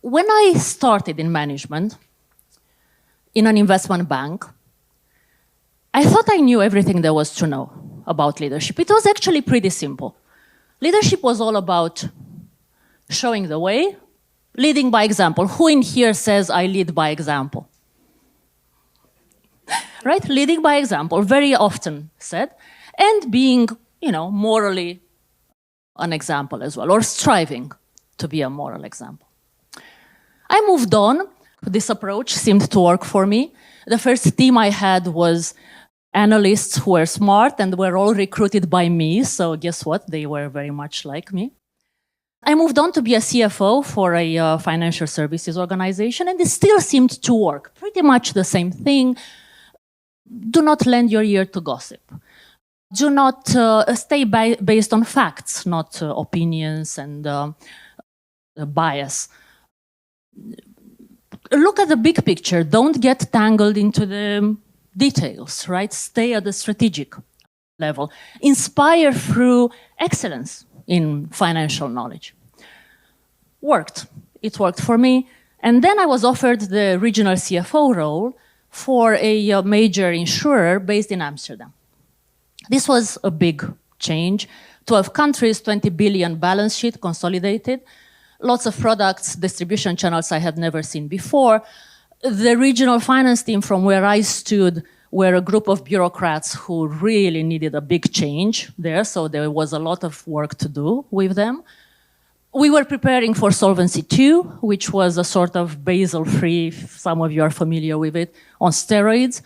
when I started in management, in an investment bank, I thought I knew everything there was to know about leadership. It was actually pretty simple. Leadership was all about showing the way, leading by example. Who in here says I lead by example? Right? Leading by example, very often said, and being, morally an example as well, or striving to be a moral example. I moved on. This approach seemed to work for me. The first team I had was analysts who were smart and were all recruited by me, so guess what? They were very much like me. I moved on to be a CFO for a financial services organization, and it still seemed to work. Pretty much the same thing. Do not lend your ear to gossip. Do not stay based on facts, not opinions and bias. Look at the big picture. Don't get tangled into the details, right? Stay at the strategic level. Inspire through excellence in financial knowledge. Worked. It worked for me. And then I was offered the regional CFO role for a major insurer based in Amsterdam. This was a big change. 12 countries, 20 billion balance sheet consolidated. Lots of products, distribution channels I had never seen before. The regional finance team from where I stood were a group of bureaucrats who really needed a big change there, so there was a lot of work to do with them. We were preparing for Solvency II, which was a sort of Basel III, if some of you are familiar with it, on steroids.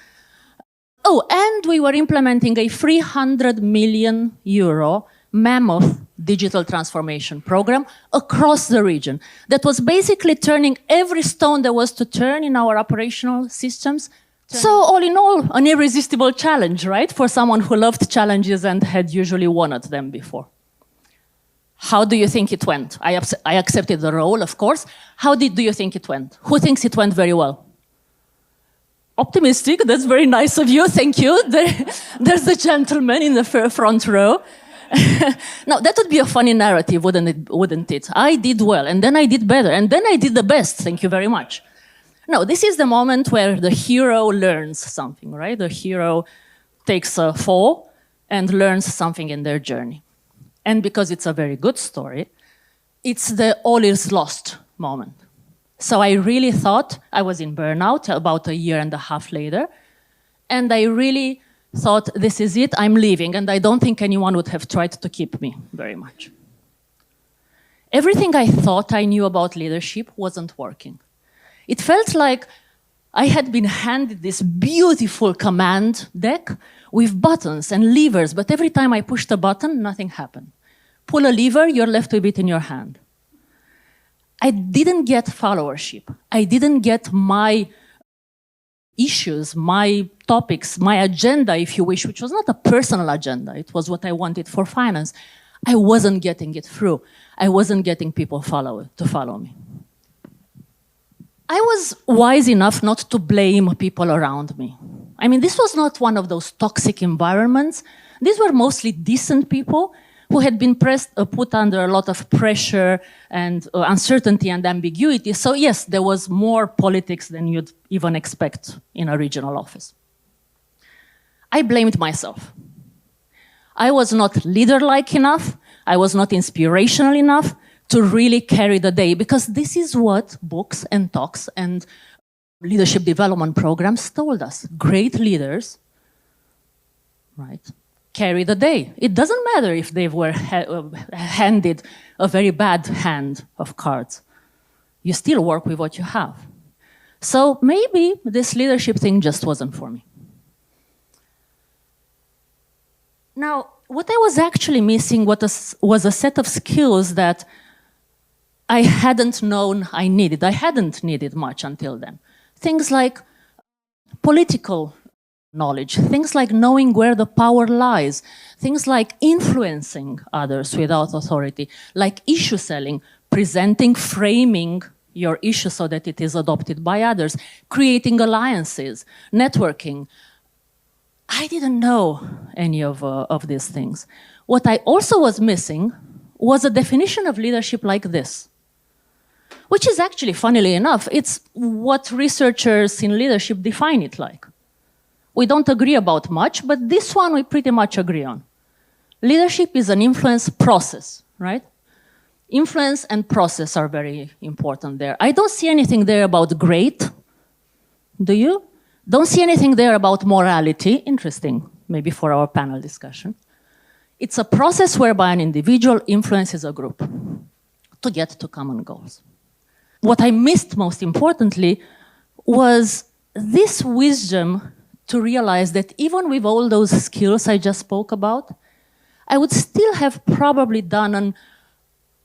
Oh, and we were implementing a 300 million euro mammoth digital transformation program across the region that was basically turning every stone there was to turn in our operational systems. So all in all, an irresistible challenge, right? For someone who loved challenges and had usually won at them before. How do you think it went? I accepted the role, of course. How do you think it went? Who thinks it went very well? Optimistic, that's very nice of you, thank you. There's the gentleman in the front row. Now, that would be a funny narrative, wouldn't it? I did well, and then I did better, and then I did the best, thank you very much. No, this is the moment where the hero learns something, right? The hero takes a fall and learns something in their journey. And because it's a very good story, it's the all is lost moment. So I really thought I was in burnout about a year and a half later, and I really thought, this is it, I'm leaving, and I don't think anyone would have tried to keep me very much. Everything I thought I knew about leadership wasn't working. It felt like I had been handed this beautiful command deck with buttons and levers, but every time I pushed a button, nothing happened. Pull a lever, you're left with it in your hand. I didn't get followership. I didn't get my issues, my topics, my agenda, if you wish, which was not a personal agenda. It was what I wanted for finance. I wasn't getting it through. I wasn't getting people to follow me. I was wise enough not to blame people around me. I mean, this was not one of those toxic environments. These were mostly decent people who had been put under a lot of pressure and uncertainty and ambiguity. So yes, there was more politics than you'd even expect in a regional office. I blamed myself. I was not leader-like enough. I was not inspirational enough to really carry the day, because this is what books and talks and leadership development programs told us. Great leaders, right, carry the day. It doesn't matter if they were handed a very bad hand of cards. You still work with what you have. So maybe this leadership thing just wasn't for me. Now, what I was actually missing was a set of skills that I hadn't known I needed. I hadn't needed much until then. Things like political knowledge, things like knowing where the power lies, things like influencing others without authority, like issue selling, presenting, framing your issue so that it is adopted by others, creating alliances, networking. I didn't know any of these things. What I also was missing was a definition of leadership like this. which is actually, funnily enough, it's what researchers in leadership define it like. We don't agree about much, but this one we pretty much agree on. Leadership is an influence process, right? Influence and process are very important there. I don't see anything there about great. Do you? Don't see anything there about morality. Interesting, maybe for our panel discussion. It's a process whereby an individual influences a group to get to common goals. What I missed most importantly was this wisdom to realize that even with all those skills I just spoke about, I would still have probably done an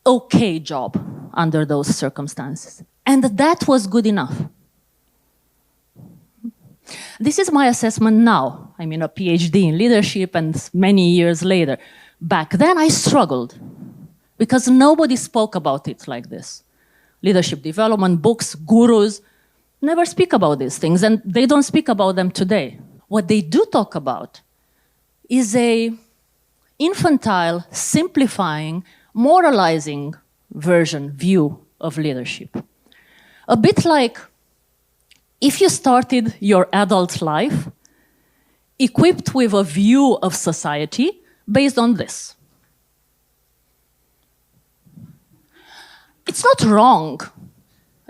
okay job under those circumstances. And that was good enough. This is my assessment now. I'm in a PhD in leadership and many years later. Back then I struggled because nobody spoke about it like this. Leadership development, books, gurus never speak about these things, and they don't speak about them today. What they do talk about is a infantile, simplifying, moralizing view of leadership. A bit like if you started your adult life equipped with a view of society based on this. It's not wrong,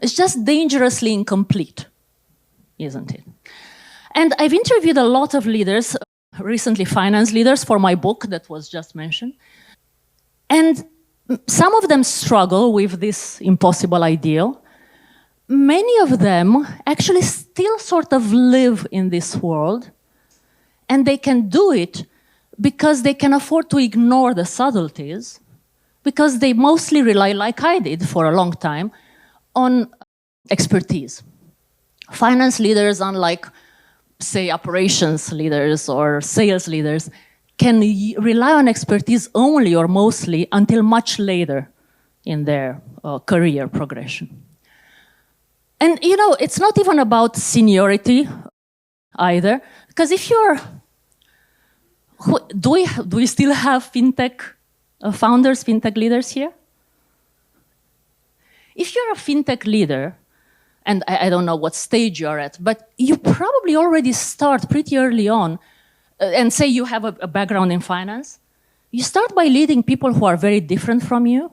it's just dangerously incomplete, isn't it? And I've interviewed a lot of leaders, recently finance leaders for my book that was just mentioned. And some of them struggle with this impossible ideal. Many of them actually still sort of live in this world, and they can do it because they can afford to ignore the subtleties, because they mostly rely, like I did for a long time, on expertise. Finance leaders, unlike, say, operations leaders or sales leaders, can rely on expertise only or mostly until much later in their career progression. And you know, it's not even about seniority either, because if you're, do we still have fintech founders, fintech leaders here? If you're a fintech leader, and I don't know what stage you're at, but you probably already start pretty early on, and say you have a background in finance, you start by leading people who are very different from you.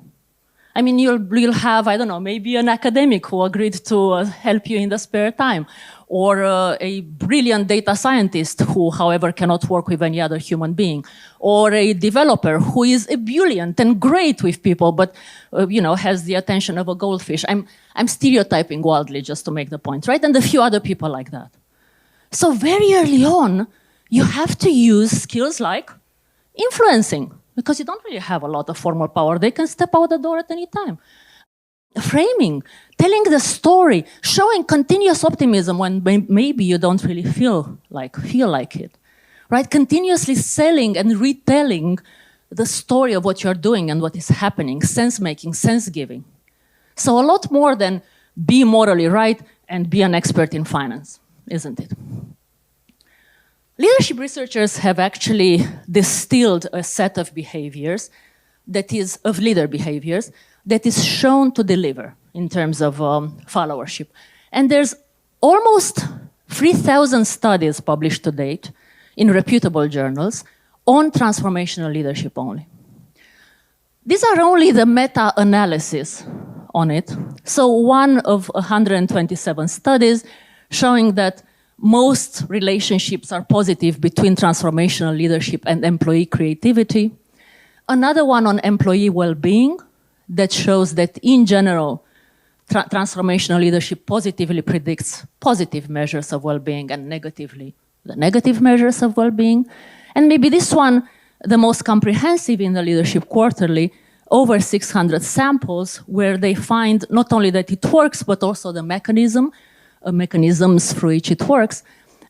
I mean, you'll have, I don't know, maybe an academic who agreed to help you in the spare time, or a brilliant data scientist who, however, cannot work with any other human being, or a developer who is ebullient and great with people, but you know, has the attention of a goldfish. I'm stereotyping wildly just to make the point, right? And a few other people like that. So very early on, you have to use skills like influencing, because you don't really have a lot of formal power. They can step out the door at any time. Framing, telling the story, showing continuous optimism when maybe you don't really feel like it, right? Continuously selling and retelling the story of what you're doing and what is happening, sense-making, sense-giving. So a lot more than be morally right and be an expert in finance, isn't it? Leadership researchers have actually distilled a set of behaviors of leader behaviors that is shown to deliver in terms of followership. And there's almost 3,000 studies published to date in reputable journals on transformational leadership only. These are only the meta-analysis on it. So one of 127 studies showing that most relationships are positive between transformational leadership and employee creativity. Another one on employee well-being that shows that in general, transformational leadership positively predicts positive measures of well-being and negatively the negative measures of well-being. And maybe this one, the most comprehensive in the Leadership Quarterly, over 600 samples where they find not only that it works, but also the mechanisms through which it works,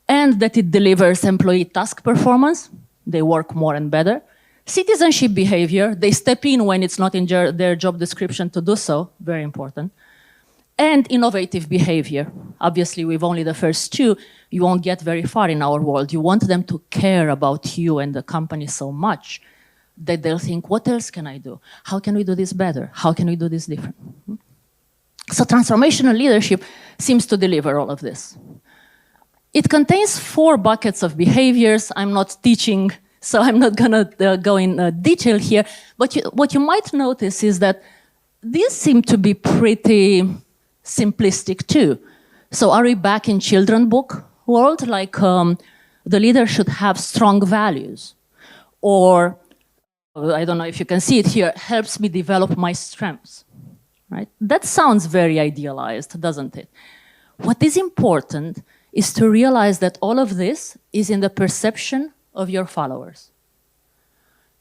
and that it delivers employee task performance. They work more and better. Citizenship behavior, they step in when it's not in their job description to do so, very important. And innovative behavior. Obviously, with only the first two, you won't get very far in our world. You want them to care about you and the company so much that they'll think, what else can I do? How can we do this better? How can we do this different? So transformational leadership seems to deliver all of this. It contains 4 buckets of behaviors. I'm not teaching, so I'm not going to go in detail here. But what you might notice is that these seem to be pretty simplistic too. So are we back in children book world? Like the leader should have strong values. Or, I don't know if you can see it here, helps me develop my strengths. Right? That sounds very idealized, doesn't it? What is important is to realize that all of this is in the perception of your followers.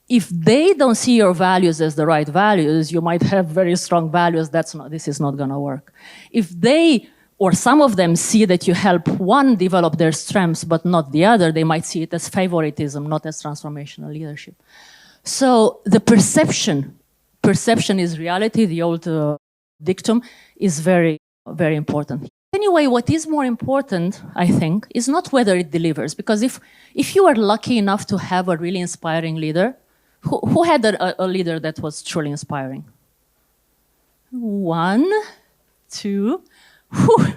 If they don't see your values as the right values, you might have very strong values, this is not gonna work. If they, or some of them, see that you help one develop their strengths but not the other, they might see it as favoritism, not as transformational leadership. So the perception is reality, the old dictum is very, very important. Anyway, what is more important, I think, is not whether it delivers, because if you are lucky enough to have a really inspiring leader, who had a leader that was truly inspiring? 1, 2, whew.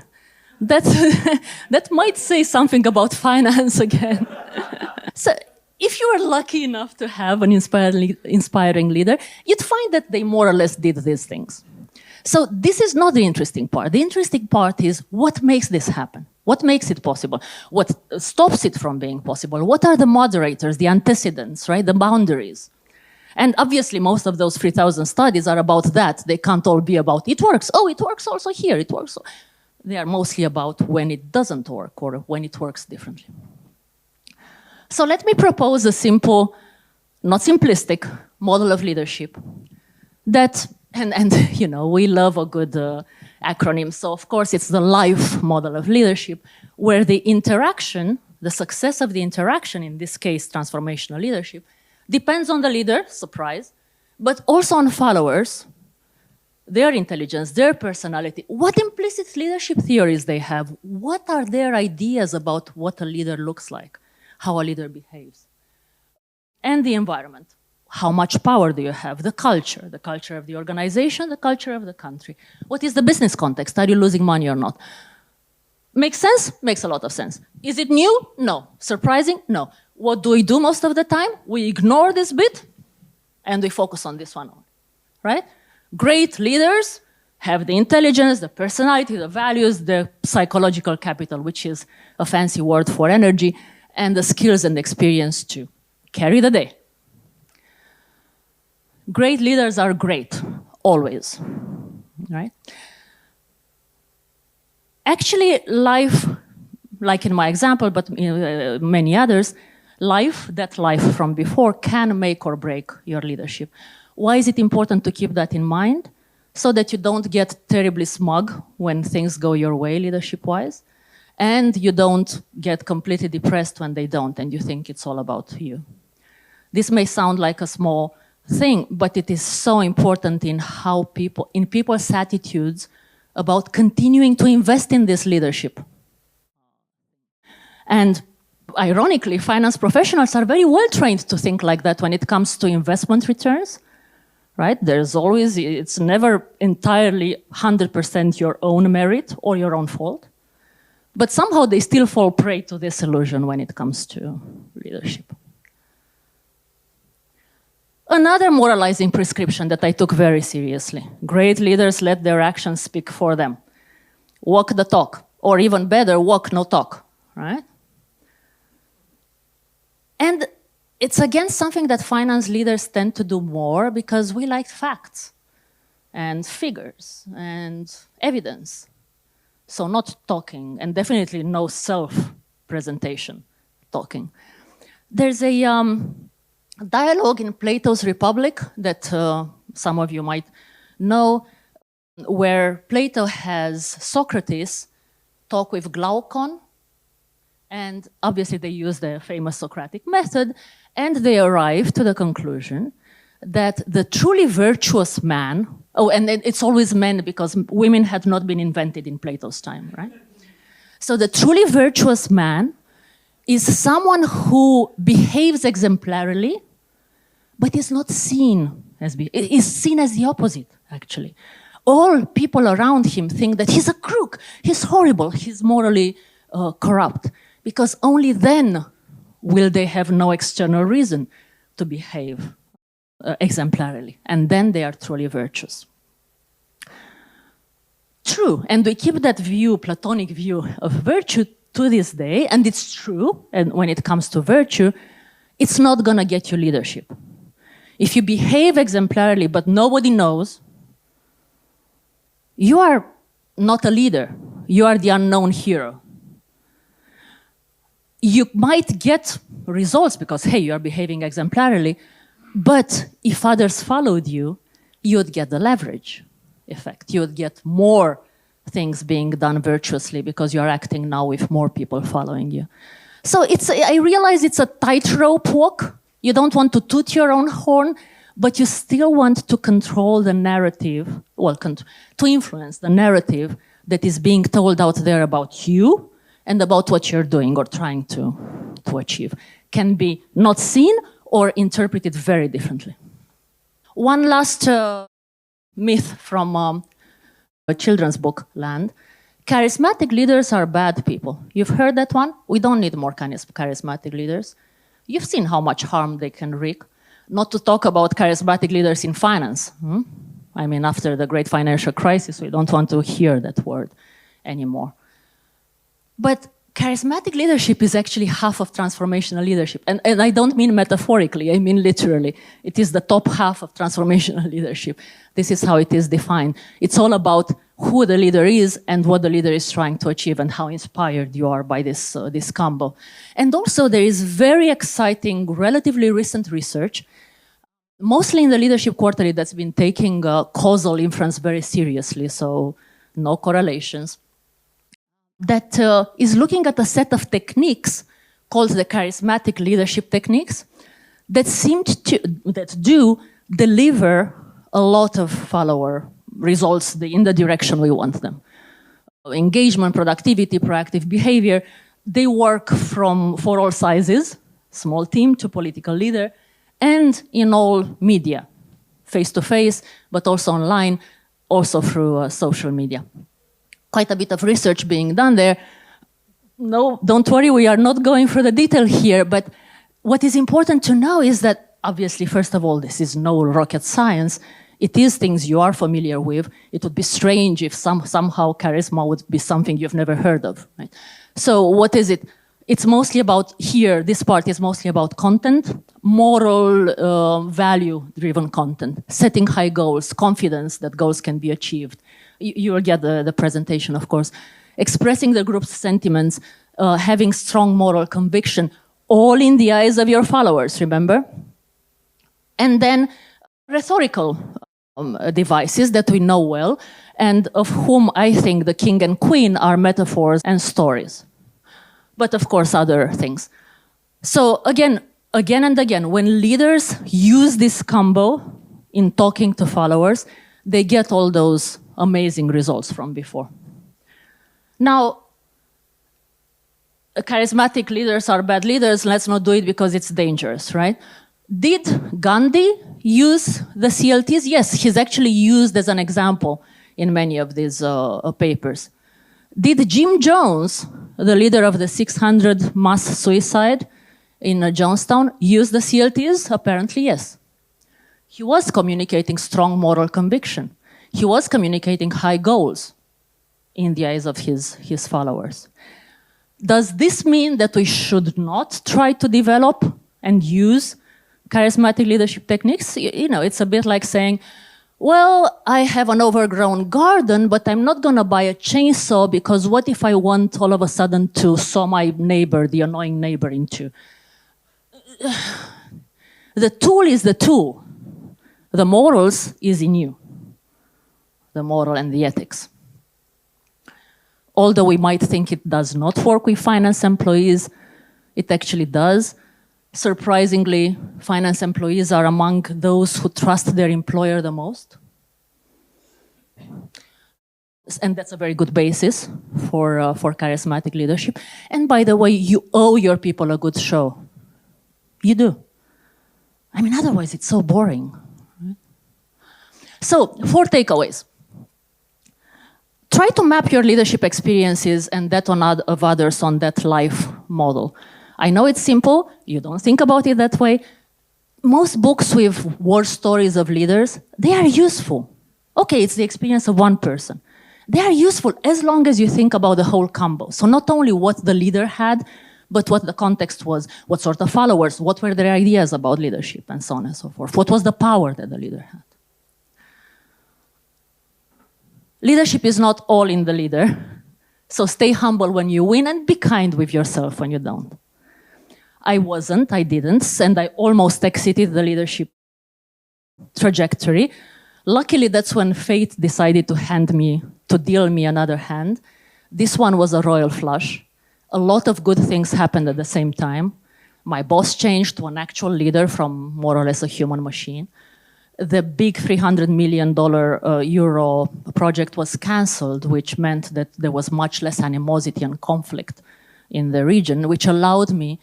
That might say something about finance again. So if you are lucky enough to have an inspiring leader, you'd find that they more or less did these things. So this is not the interesting part. The interesting part is what makes this happen? What makes it possible? What stops it from being possible? What are the moderators, the antecedents, right? The boundaries? And obviously most of those 3,000 studies are about that. They can't all be about it works. Oh, it works also here. It works. They are mostly about when it doesn't work or when it works differently. So let me propose a simple, not simplistic, model of leadership that, and you know, we love a good acronym. So of course it's the LIFE model of leadership, where the interaction, the success of the interaction, in this case transformational leadership, depends on the leader, surprise, but also on followers, their intelligence, their personality, what implicit leadership theories they have, what are their ideas about what a leader looks like, how a leader behaves, and the environment. How much power do you have? The culture of the organization, the culture of the country. What is the business context? Are you losing money or not? Makes sense? Makes a lot of sense. Is it new? No. Surprising? No. What do we do most of the time? We ignore this bit and we focus on this one, right? Great leaders have the intelligence, the personality, the values, the psychological capital, which is a fancy word for energy, and the skills and experience to carry the day. Great leaders are great, always, right? Actually, life, like in my example, but many others, that life from before can make or break your leadership. Why is it important to keep that in mind? So that you don't get terribly smug when things go your way leadership-wise, and you don't get completely depressed when they don't, and you think it's all about you. This may sound like a small thing, but it is so important in how people's attitudes about continuing to invest in this leadership. And ironically, finance professionals are very well trained to think like that when it comes to investment returns, right? There's always, it's never entirely 100% your own merit or your own fault, but somehow they still fall prey to this illusion when it comes to leadership. Another moralizing prescription that I took very seriously. Great leaders let their actions speak for them. Walk the talk, or even better, walk no talk, right? And it's again something that finance leaders tend to do more because we like facts and figures and evidence. So not talking, and definitely no self-presentation talking. There's a dialogue in Plato's Republic that some of you might know, where Plato has Socrates talk with Glaucon, and obviously they use the famous Socratic method, and they arrive to the conclusion that the truly virtuous man, and it's always men because women had not been invented in Plato's time, right? So the truly virtuous man is someone who behaves exemplarily, but is not seen as is seen as the opposite, actually. all people around him think that he's a crook, he's horrible, he's morally corrupt, because only then will they have no external reason to behave exemplarily, and then they are truly virtuous. True, and we keep that view, Platonic view of virtue to this day, and it's true, and when it comes to virtue, it's not gonna get you leadership. If you behave exemplarily but nobody knows, you are not a leader, you are the unknown hero. You might get results because, hey, you are behaving exemplarily, but if others followed you, you would get the leverage effect. You would get more things being done virtuously because you are acting now with more people following you. So I realize it's a tightrope walk. You don't want to toot your own horn, but you still want to control the narrative, well, to influence the narrative that is being told out there about you and about what you're doing or trying to achieve. Can be not seen or interpreted very differently. One last myth from a children's book land. Charismatic leaders are bad people. You've heard that one? We don't need more charismatic leaders. You've seen how much harm they can wreak. Not to talk about charismatic leaders in finance. I mean, after the great financial crisis, we don't want to hear that word anymore. But charismatic leadership is actually half of transformational leadership. And I don't mean metaphorically, I mean literally. It is the top half of transformational leadership. This is how it is defined. It's all about who the leader is and what the leader is trying to achieve and how inspired you are by this combo. And also there is very exciting, relatively recent research, mostly in the Leadership Quarterly, that's been taking causal inference very seriously, so no correlations, that is looking at a set of techniques called the charismatic leadership techniques that do deliver a lot of follower results in the direction we want them. Engagement, productivity, proactive behavior, they work for all sizes, small team to political leader, and in all media, face-to-face, but also online, also through social media. Quite a bit of research being done there. No, don't worry, we are not going through the detail here, but what is important to know is that, obviously, first of all, this is no rocket science. It is things you are familiar with. It would be strange if somehow charisma would be something you've never heard of. Right? So what is it? It's mostly about, here, this part is mostly about content, moral, value-driven content, setting high goals, confidence that goals can be achieved. You will get the presentation, of course. Expressing the group's sentiments, having strong moral conviction, all in the eyes of your followers, remember? And then rhetorical devices that we know well, and of whom I think the king and queen are metaphors and stories. But of course, other things. So again and again, when leaders use this combo in talking to followers, they get all those amazing results from before. Now, charismatic leaders are bad leaders. Let's not do it because it's dangerous, right? Did Gandhi use the CLTs? Yes, he's actually used as an example in many of these papers. Did Jim Jones, the leader of the 600 mass suicide in Jonestown, use the CLTs? Apparently, yes. He was communicating strong moral conviction. He was communicating high goals in the eyes of his followers. Does this mean that we should not try to develop and use charismatic leadership techniques? You know, it's a bit like saying, well, I have an overgrown garden, but I'm not going to buy a chainsaw because what if I want all of a sudden to saw my neighbor, the annoying neighbor, in two? The tool is the tool. The morals is in you. The moral and the ethics. Although we might think it does not work with finance employees, it actually does. Surprisingly, finance employees are among those who trust their employer the most. And that's a very good basis for charismatic leadership. And by the way, you owe your people a good show. You do. I mean, otherwise it's so boring. So, 4 takeaways. try to map your leadership experiences and that of others on that life model. I know it's simple, you don't think about it that way. Most books with war stories of leaders, they are useful. Okay, it's the experience of one person. They are useful as long as you think about the whole combo. So not only what the leader had, but what the context was, what sort of followers, what were their ideas about leadership, and so on and so forth. What was the power that the leader had? Leadership is not all in the leader. So stay humble when you win and be kind with yourself when you don't. I wasn't, I didn't, and I almost exited the leadership trajectory. Luckily, that's when fate decided to deal me another hand. This one was a royal flush. A lot of good things happened at the same time. My boss changed to an actual leader from more or less a human machine. The big $300 million euro project was cancelled, which meant that there was much less animosity and conflict in the region, which allowed me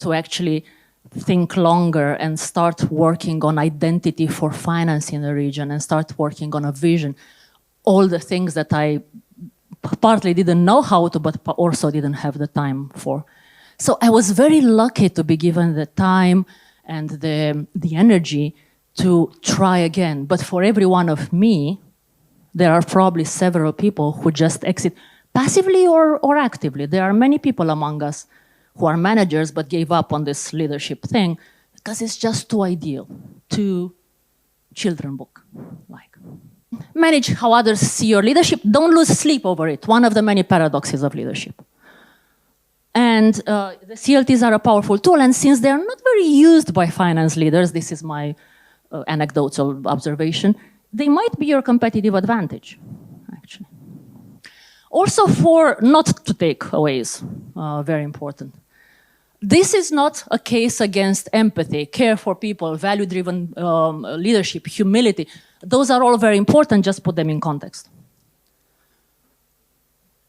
to actually think longer and start working on identity for finance in the region and start working on a vision. All the things that I partly didn't know how to, but also didn't have the time for. So I was very lucky to be given the time and the energy to try again. But for every one of me, there are probably several people who just exit passively or actively. There are many people among us who are managers but gave up on this leadership thing because it's just too ideal, too children book like. Manage how others see your leadership. Don't lose sleep over it. One of the many paradoxes of leadership. And the CLTs are a powerful tool, and since they are not very used by finance leaders, this is my anecdotal observation, they might be your competitive advantage, actually. Also for not to takeaways, very important. This is not a case against empathy, care for people, value-driven leadership, humility. Those are all very important, just put them in context.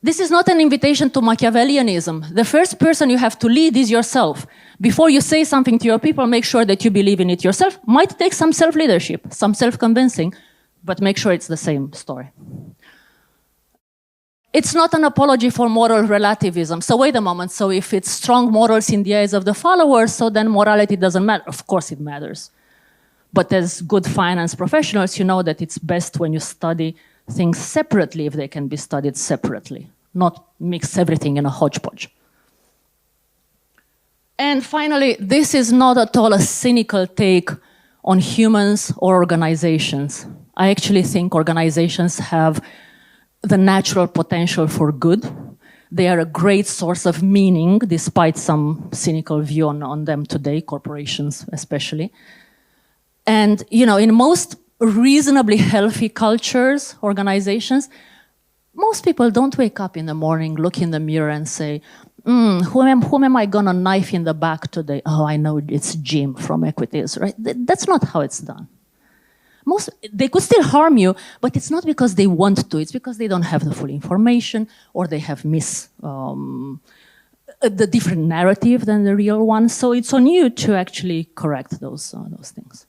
This is not an invitation to Machiavellianism. The first person you have to lead is yourself. Before you say something to your people, make sure that you believe in it yourself. Might take some self-leadership, some self-convincing, but make sure it's the same story. It's not an apology for moral relativism. So wait a moment, so if it's strong morals in the eyes of the followers, so then morality doesn't matter. Of course it matters. But as good finance professionals, you know that it's best when you study things separately if they can be studied separately, not mix everything in a hodgepodge. And finally, this is not at all a cynical take on humans or organizations. I actually think organizations have the natural potential for good. They are a great source of meaning, despite some cynical view on them today, corporations especially. And, you know, in most reasonably healthy cultures, organizations, most people don't wake up in the morning, look in the mirror and say, whom am I gonna knife in the back today? Oh, I know it's Jim from Equities, right? That's not how it's done. They could still harm you, but it's not because they want to, it's because they don't have the full information or they have the different narrative than the real one. So it's on you to actually correct those things.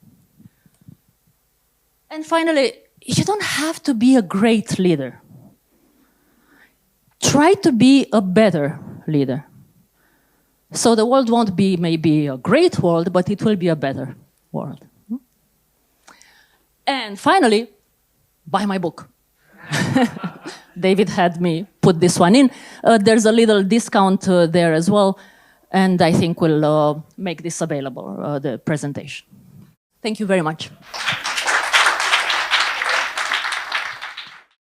And finally, you don't have to be a great leader. Try to be a better leader. So the world won't be maybe a great world, but it will be a better world. And finally, buy my book. David had me put this one in. There's a little discount there as well, and I think we'll make this available, the presentation. Thank you very much.